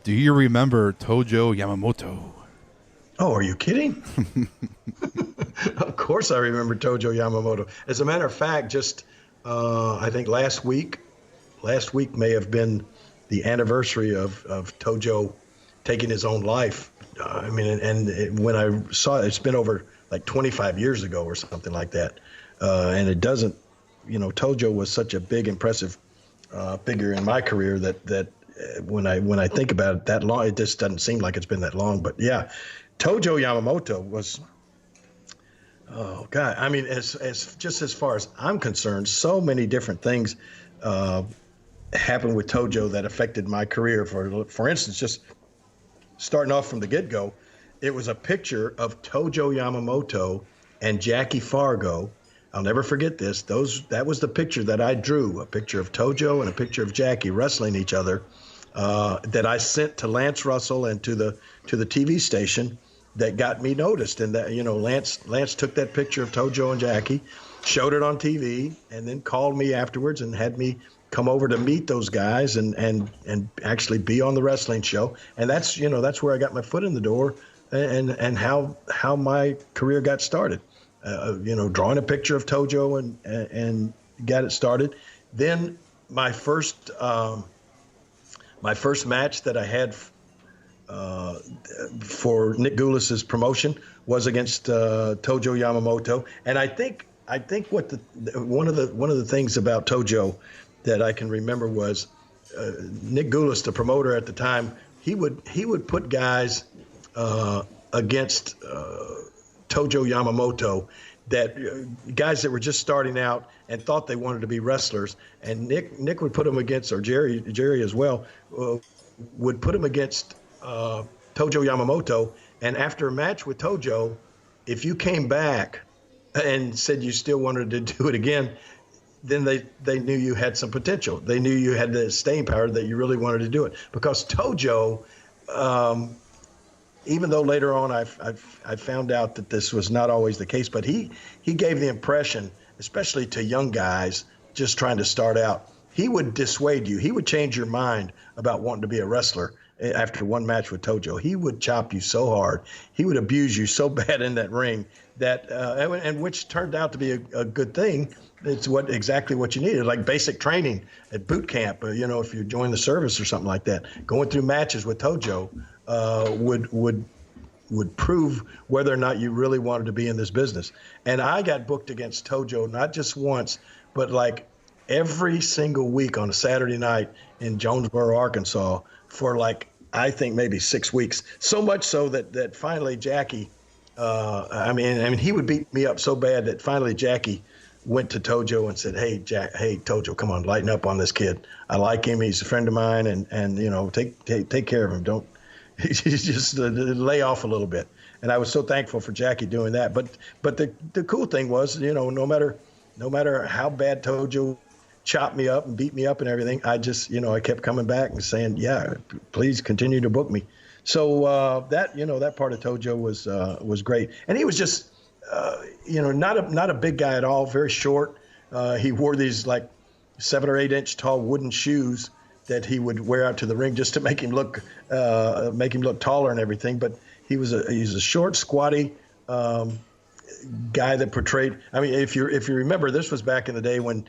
Do you remember Tojo Yamamoto? Oh, are you kidding? Of course, I remember Tojo Yamamoto. As a matter of fact, just I think last week may have been the anniversary of Tojo taking his own life. I mean, when I saw it, it's been over like 25 years ago or something like that. And it doesn't, Tojo was such a big, impressive figure in my career that when I think about it that long, it just doesn't seem like it's been that long. But yeah, Tojo Yamamoto was. Oh God! I mean, as just as far as I'm concerned, so many different things uh, happened with Tojo that affected my career. For instance, just starting off from the get go, it was a picture of Tojo Yamamoto and Jackie Fargo. I'll never forget this. That was the picture that I drew, a picture of Tojo and a picture of Jackie wrestling each other, that I sent to Lance Russell and to the TV station that got me noticed. And that, Lance took that picture of Tojo and Jackie, showed it on TV, and then called me afterwards and had me come over to meet those guys and actually be on the wrestling show. And that's where I got my foot in the door, and how my career got started. Drawing a picture of Tojo and got it started. Then my first match that I had for Nick Goulas's promotion was against Tojo Yamamoto, and I think one of the things about Tojo that I can remember was Nick Goulas, the promoter at the time. He would put guys against Tojo Yamamoto, that guys that were just starting out and thought they wanted to be wrestlers, and Nick would put them against, or Jerry as well, would put them against Tojo Yamamoto. And after a match with Tojo, if you came back and said you still wanted to do it again, then they knew you had some potential. They knew you had the staying power, that you really wanted to do it. Because Tojo, even though later on I found out that this was not always the case, but he gave the impression, especially to young guys just trying to start out, he would dissuade you. He would change your mind about wanting to be a wrestler after one match with Tojo. He would chop you so hard. He would abuse you so bad in that ring that, and which turned out to be a good thing. It's exactly what you needed, like basic training at boot camp. If you join the service or something like that, going through matches with Tojo would prove whether or not you really wanted to be in this business. And I got booked against Tojo not just once, but like every single week on a Saturday night in Jonesboro, Arkansas, for like, I think maybe 6 weeks. So much so that finally Jackie, I mean, he would beat me up so bad that finally Jackie went to Tojo and said, "Hey, hey Tojo, come on, lighten up on this kid. I like him. He's a friend of mine, and take care of him. Don't just lay off a little bit." And I was so thankful for Jackie doing that. But the cool thing was, no matter how bad Tojo chopped me up and beat me up and everything, I just, I kept coming back and saying, "Yeah, please continue to book me." So that part of Tojo was great, and he was just not a big guy at all, very short. He wore these like 7 or 8 inch tall wooden shoes that he would wear out to the ring just to make him look taller and everything. But he's a short, squatty guy that portrayed. I mean, if you remember, this was back in the day when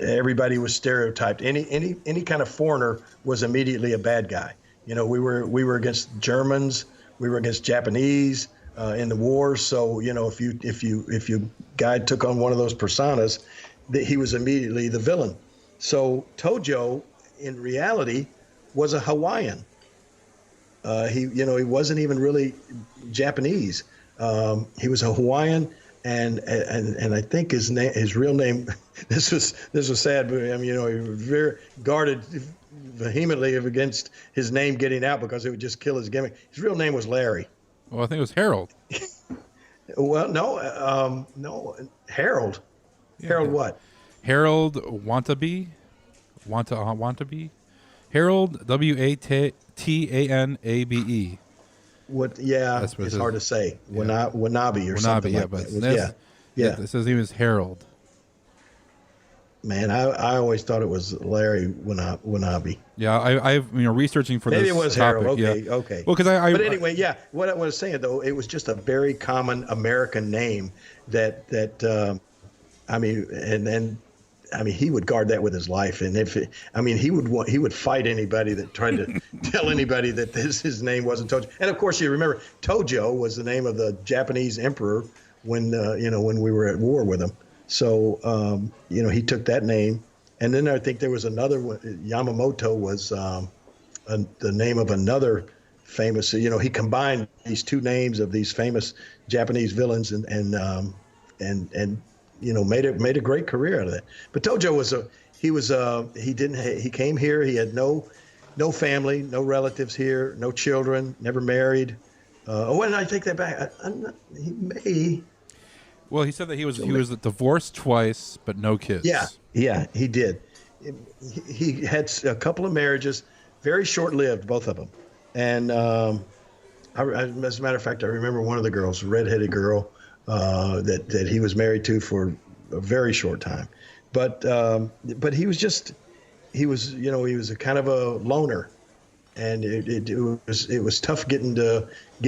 everybody was stereotyped. Any kind of foreigner was immediately a bad guy. We were against Germans, we were against Japanese in the war. So if you guy took on one of those personas, he was immediately the villain. So Tojo, in reality, was a Hawaiian. He wasn't even really Japanese. He was a Hawaiian, and I think his real name. This was sad, but I mean, he was very guarded vehemently against his name getting out because it would just kill his gimmick. His real name was Larry. Well, I think it was Harold. Well, no, Harold. Yeah. Harold what? Harold Wantabe. Wantabe. Harold Watanabe. What? Yeah, it's hard to say. Wanabe or something like that. Yeah. It says he was Harold. Man, I always thought it was Larry Wanabe. Yeah, I've researching for Maybe this it was topic. Harold. Yeah, Okay, okay. well, because But anyway, yeah. What I was saying though, it was just a very common American name I mean, and I mean, he would guard that with his life. And he would fight anybody that tried to tell anybody that his name wasn't Tojo. And of course, you remember Tojo was the name of the Japanese emperor when when we were at war with him. So he took that name. And then I think there was another one. Yamamoto was the name of another famous. He combined these two names of these famous Japanese villains and made a great career out of that. But Tojo he came here. He had no family, no relatives here, no children, never married. And I take that back. He may. Well, he said that he was divorced twice, but no kids. Yeah, he did. He had a couple of marriages, very short-lived, both of them. And as a matter of fact, I remember one of the girls, a redheaded girl, that he was married to for a very short time. But he was a kind of a loner. And it was tough get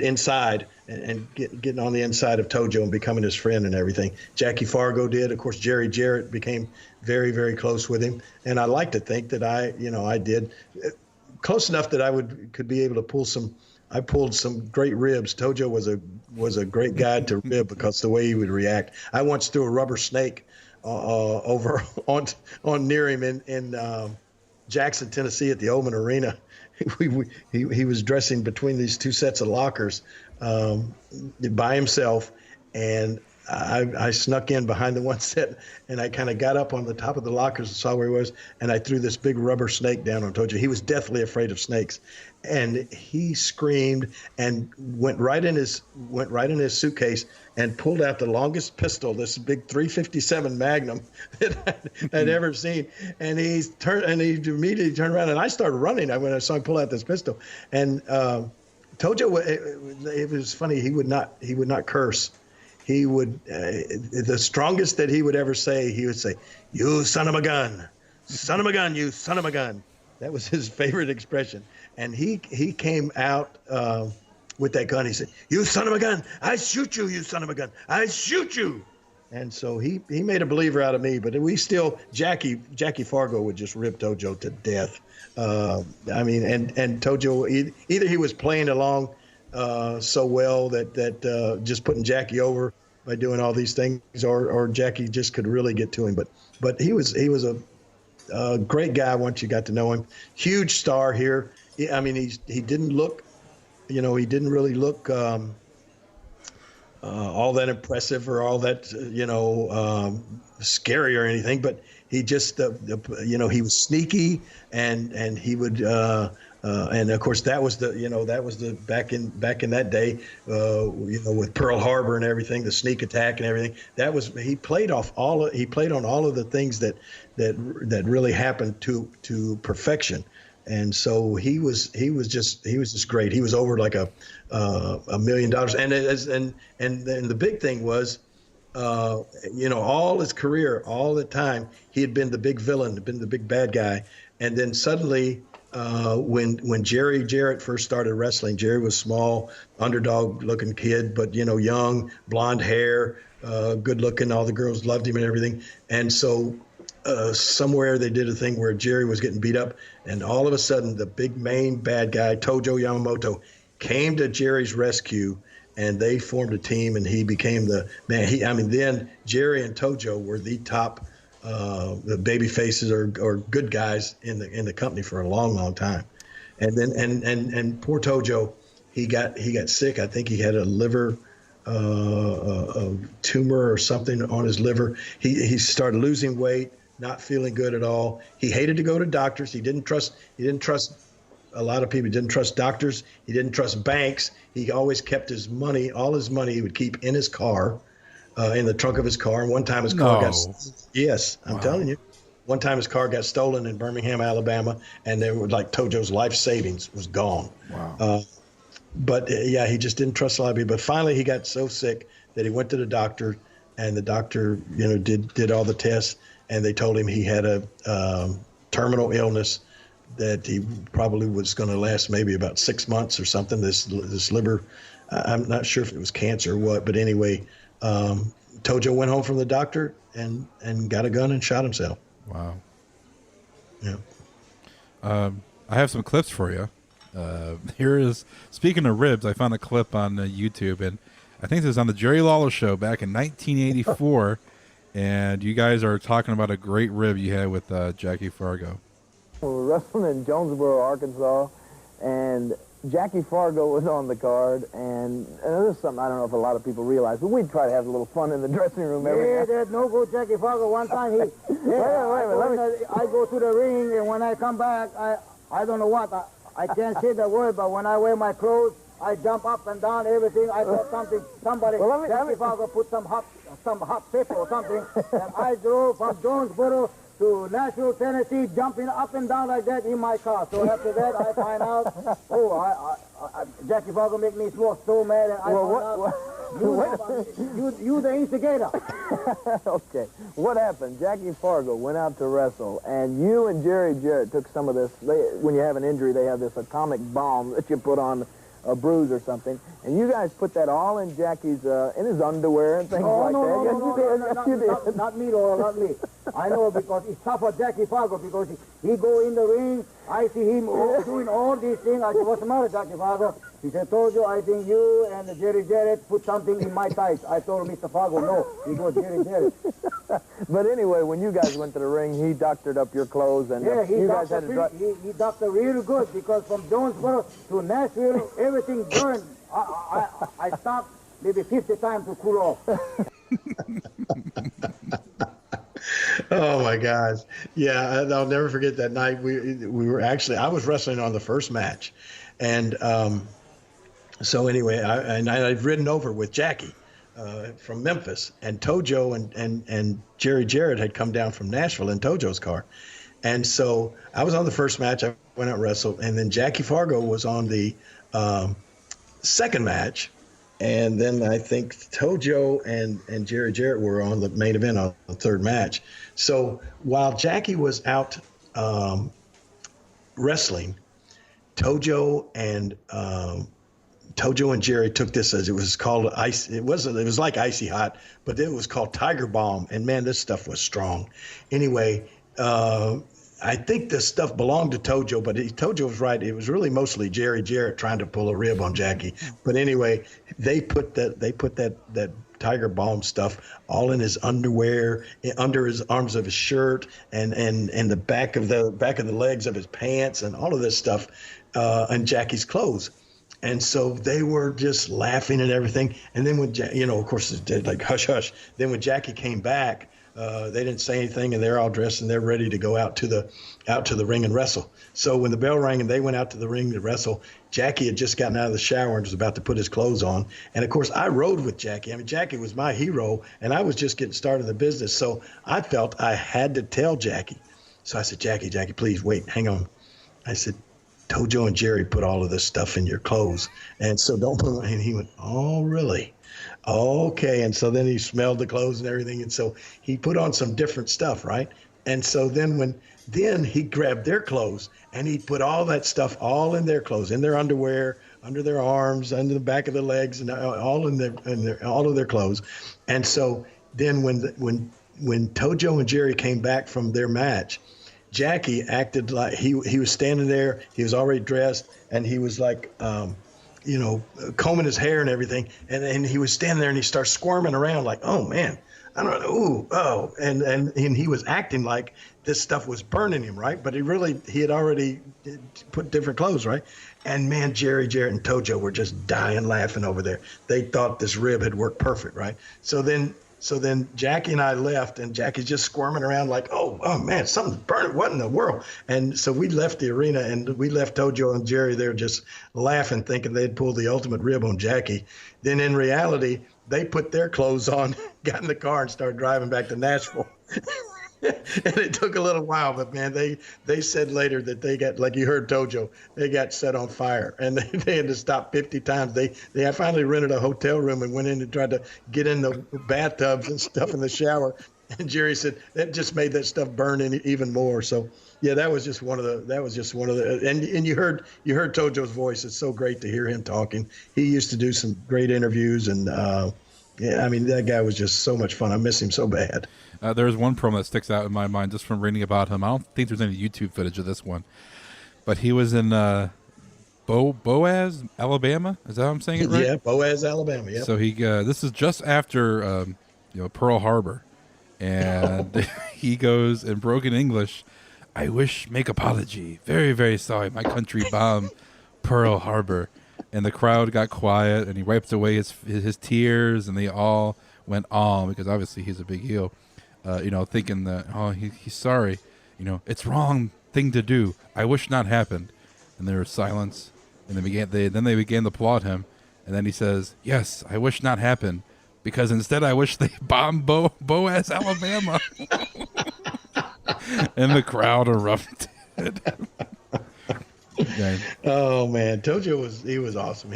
inside and getting on the inside of Tojo and becoming his friend and everything. Jackie Fargo did. Of course, Jerry Jarrett became very, very close with him. And I like to think that I did close enough that could be able to pull some. I pulled some great ribs. Tojo was a great guy to rib because the way he would react. I once threw a rubber snake over on near him in Jackson, Tennessee, at the Oman Arena. He was dressing between these two sets of lockers by himself, and I snuck in behind the one set, and I kind of got up on the top of the lockers and saw where he was, and I threw this big rubber snake down on Tojo. He was deathly afraid of snakes, and he screamed and went right in his suitcase and pulled out the longest pistol, this big .357 Magnum that I'd ever seen. And he immediately turned around, and I started running when I saw him pull out this pistol. And Tojo, it was funny. He would not curse. He would the strongest that he would ever say. He would say, "You son of a gun, son of a gun, you son of a gun." That was his favorite expression. And he came out with that gun. He said, "You son of a gun, I shoot you, you son of a gun, I shoot you." And so he made a believer out of me. But we still, Jackie Fargo would just rip Tojo to death. And Tojo, either he was playing along so well that just putting Jackie over by doing all these things, or Jackie just could really get to him. But he was a great guy once you got to know him. Huge star here. I mean, he didn't look, he didn't really look all that impressive or all that, scary or anything. But he just, he was sneaky, and he would, and of course that was the back in that day, with Pearl Harbor and everything, the sneak attack and everything. He played on all of the things that really happened to perfection. And so he was just great. He was over like $1 million. And then the big thing was, all his career, all the time, he had been the big villain, been the big bad guy. And then suddenly, when Jerry Jarrett first started wrestling, Jerry was small, underdog-looking kid, but young, blonde hair, good looking. All the girls loved him and everything. And so somewhere they did a thing where Jerry was getting beat up, and all of a sudden the big main bad guy, Tojo Yamamoto, came to Jerry's rescue, and they formed a team, and he became the man. Then Jerry and Tojo were the top the baby faces or good guys in the company for a long, long time. And then and poor Tojo, he got sick. I think he had a liver a tumor or something on his liver. He started losing weight, not feeling good at all. He hated to go to doctors. He didn't trust a lot of people. He didn't trust doctors. He didn't trust banks. He always kept all his money he would keep in his car, in the trunk of his car. And one time his car I'm telling you, one time his car got stolen in Birmingham, Alabama, and there was Tojo's life savings was gone. Wow. He just didn't trust a lot of people. But finally he got so sick that he went to the doctor, and the doctor, did all the tests, and they told him he had a terminal illness that he probably was going to last maybe about 6 months or something. This liver, I'm not sure if it was cancer or what, but anyway, Tojo went home from the doctor and got a gun and shot himself. Wow. Yeah. I have some clips for you. Here is, speaking of ribs, I found a clip on YouTube, and I think this is on the Jerry Lawler show back in 1984, and you guys are talking about a great rib you had with Jackie Fargo. We were wrestling in Jonesboro, Arkansas, and Jackie Fargo was on the card, and this is something I don't know if a lot of people realize, but we'd try to have a little fun in the dressing room every Yeah, night. there's no good Jackie Fargo. One time he, I go to the ring, and when I come back, I don't know what, I can't say the word, but when I wear my clothes, I jump up and down, everything. I thought somebody, Jackie Fargo put some hot pepper or something, and I drove from Jonesboro to Nashville, Tennessee, jumping up and down like that in my car. So after that, I find out, Jackie Fargo make me so mad, and I you the instigator. Okay, what happened? Jackie Fargo went out to wrestle, and you and Jerry Jarrett took some of this. When you have an injury, they have this atomic bomb that you put on a bruise or something, and you guys put that all in Jackie's, in his underwear and things like that. No, not me, Lord, not me. I know because it's tough for Jackie Fargo because he go in the ring, I see him doing all these things. I said, what's the matter, Jackie Fargo? He said, told you, I think you and Jerry Jarrett put something in my tights. I told Mr. Fargo, no, it was Jerry Jarrett. But anyway, when you guys went to the ring, he doctored up your clothes, and you guys had to drive. He doctored real good because from Jonesboro to Nashville, everything burned. I stopped maybe 50 times to cool off. Oh my gosh. Yeah, I'll never forget that night. We were actually, I was wrestling on the first match. And so anyway, I'd ridden over with Jackie from Memphis, and Tojo and Jerry Jarrett had come down from Nashville in Tojo's car. And so I was on the first match. I went out and wrestled, and then Jackie Fargo was on the second match. And then I think Tojo and Jerry Jarrett were on the main event on the third match. So while Jackie was out wrestling, Tojo and Jerry took this as it was called ice. It was like Icy Hot, but it was called Tiger Balm. And man, this stuff was strong. Anyway, I think this stuff belonged to Tojo, but Tojo was right. It was really mostly Jerry Jarrett trying to pull a rib on Jackie. But anyway, they put that Tiger Balm stuff all in his underwear, under his arms of his shirt, and the back of the legs of his pants, and all of this stuff, and Jackie's clothes. And so they were just laughing and everything. And then when of course, they're like hush hush. Then when Jackie came back, they didn't say anything, and they're all dressed and they're ready to go out to the ring and wrestle. So when the bell rang and they went out to the ring to wrestle, Jackie had just gotten out of the shower and was about to put his clothes on. And of course, I rode with Jackie. I mean, Jackie was my hero, and I was just getting started in the business. So I felt I had to tell Jackie. So I said, Jackie, please wait, hang on. I said, Tojo and Jerry put all of this stuff in your clothes, and so don't put. And he went, oh, really? Okay. And so then he smelled the clothes and everything, and so he put on some different stuff, right? And so then he grabbed their clothes and he put all that stuff all in their clothes, in their underwear, under their arms, under the back of the legs, and all in all of their clothes. And so then when Tojo and Jerry came back from their match, Jackie acted like he was standing there. He was already dressed, and he was like, combing his hair and everything. And he was standing there, and he starts squirming around like, oh man, I don't know, ooh, oh, and he was acting like this stuff was burning him, right? But he had already put different clothes, right? And man, Jerry Jarrett and Tojo were just dying laughing over there. They thought this rib had worked perfect, right? So then Jackie and I left, and Jackie's just squirming around like, oh man, something's burning. What in the world? And so we left the arena, and we left Tojo and Jerry there just laughing, thinking they'd pulled the ultimate rib on Jackie. Then in reality, they put their clothes on, got in the car, and started driving back to Nashville. And it took a little while, but man, they said later that they got, like you heard Tojo, they got set on fire, and they had to stop 50 times. They finally rented a hotel room and went in and tried to get in the bathtubs and stuff in the shower. And Jerry said that just made that stuff burn even more. So yeah, that was just one of the, and you heard Tojo's voice. It's so great to hear him talking. He used to do some great interviews, and yeah, I mean, that guy was just so much fun. I miss him so bad. There's one promo that sticks out in my mind just from reading about him. I don't think there's any YouTube footage of this one, but he was in Boaz, Alabama. Is that how I'm saying it right? Yeah, Boaz, Alabama. Yeah. So this is just after Pearl Harbor, and he goes in broken English, "I make apology. Very, very sorry. My country bombed Pearl Harbor." And the crowd got quiet, and he wiped away his tears, and they all went on because obviously he's a big heel, thinking that he's sorry, it's wrong thing to do. I wish not happened. And there was silence, and they began to applaud him, and then he says, "Yes, I wish not happened, because instead I wish they bombed Boaz, Alabama." And the crowd erupted. Okay. Oh man, Tojo was awesome.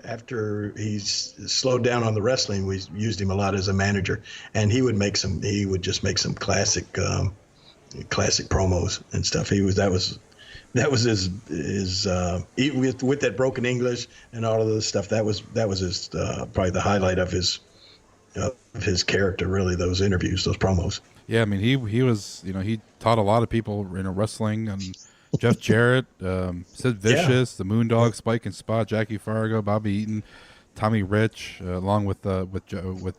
After he slowed down on the wrestling, we used him a lot as a manager, and he would just make some classic promos and stuff. That was his with that broken English and all of this stuff. That was his probably the highlight of his character, really, those interviews, those promos. Yeah, I mean, he was, he taught a lot of people, wrestling, and Jeff Jarrett, Sid Vicious, the Moondog, Spike and Spot, Jackie Fargo, Bobby Eaton, Tommy Rich, along with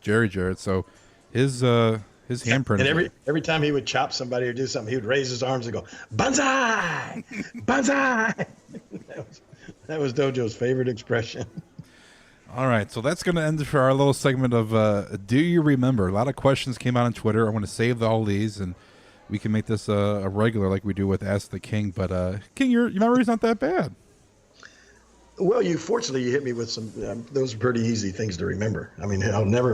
Jerry Jarrett. So his handprint. And every time he would chop somebody or do something, he would raise his arms and go, "Banzai! Banzai!" That was Dojo's favorite expression. All right, so that's going to end for our little segment of Do You Remember? A lot of questions came out on Twitter. I want to save all these, and we can make this a regular like we do with Ask the King. But, King, your memory's not that bad. Well, fortunately you hit me with some. Those are pretty easy things to remember. I mean, I'll never.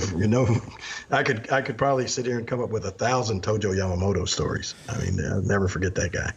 I could probably sit here and come up with 1,000 Tojo Yamamoto stories. I mean, I'll never forget that guy.